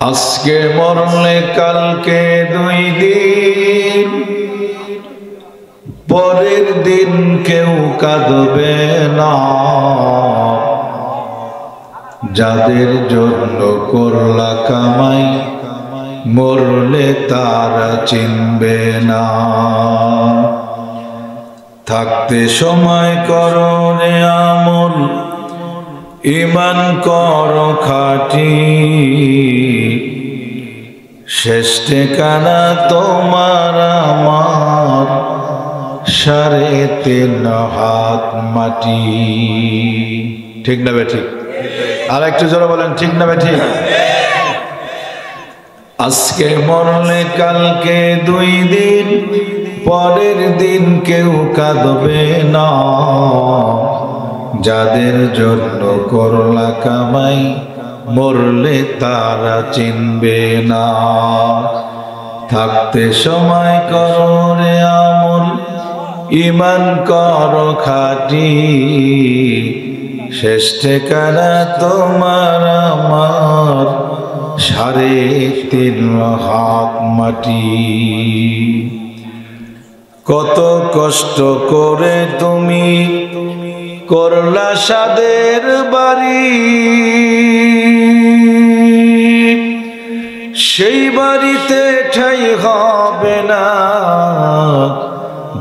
আজকে মরলে কালকে 2 দিন, পরের দিন কেউ কাঁদবে না। যাদের জন্য করলা কামাই, মরলে তারা চিনবে না। থাকতে সময় করো রে আমল, ঈমান করো খাঁটি। শেষ ঠিকানা তোমার আমার, 3.5 হাত মাটি। ঠিক না বেঠিক? আর একটু জোরে বলেন, ঠিক না বেঠিক? আজকে মরলে কালকে 2 দিন, পরের দিন কেউ কাঁদবে না। যাদের জন্য করলা কামাই, মরলে তারা চিনবে না। থাকতে সময় করো রে আমল, ঈমান করো খাঁটি। শেষ ঠিকানা তোমার আমার, 3.5 হাত মাটি। কত কষ্ট করে তুমি করলা সাদের বাড়ি, সেই বাড়িতে ঠাই হবে না,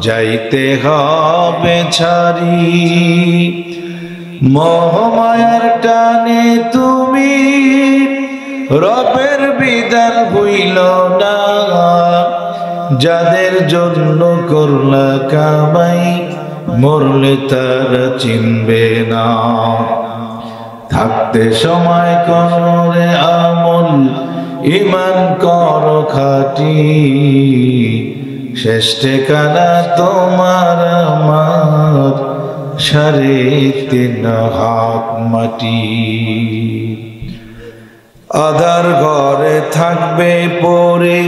যাইতে হবে ছাড়ি। মোহমায়ার টানে তুমি রবের বিধান ভুইল না। যাদের জন্য করলা কামাই, মরলে তারা চিনবে না। থাকতে সময় করো রে আমল, ঈমান করো খাঁটি। শেষ ঠিকানা তোমার আমার, 3.5 হাত মাটি। আধার ঘরে থাকবে পরে,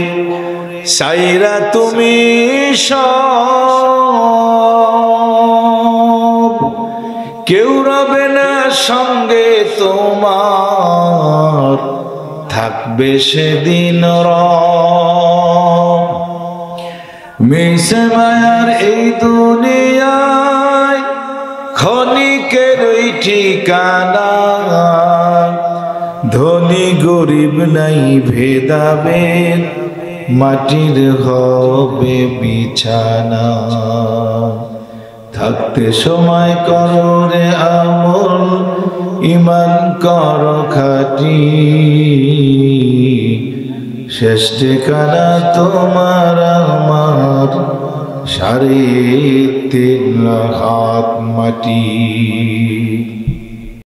সাইরা তুমি সব। কেউ রবে না সঙ্গে তোমার, থাকবে সেদিন রব। মিশে মায়ার এই দুনিয়ায়, ক্ষণিকের ওই ঠিকানা। ধনী গরিব নাই ভেদাভেদ, মাটির হবে বিছানা। থাকতে সময় করো রে আমল, ঈমান করো খাঁটি। শেষ ঠিকানা তোমার আমার, 3.5 হাত মাটি।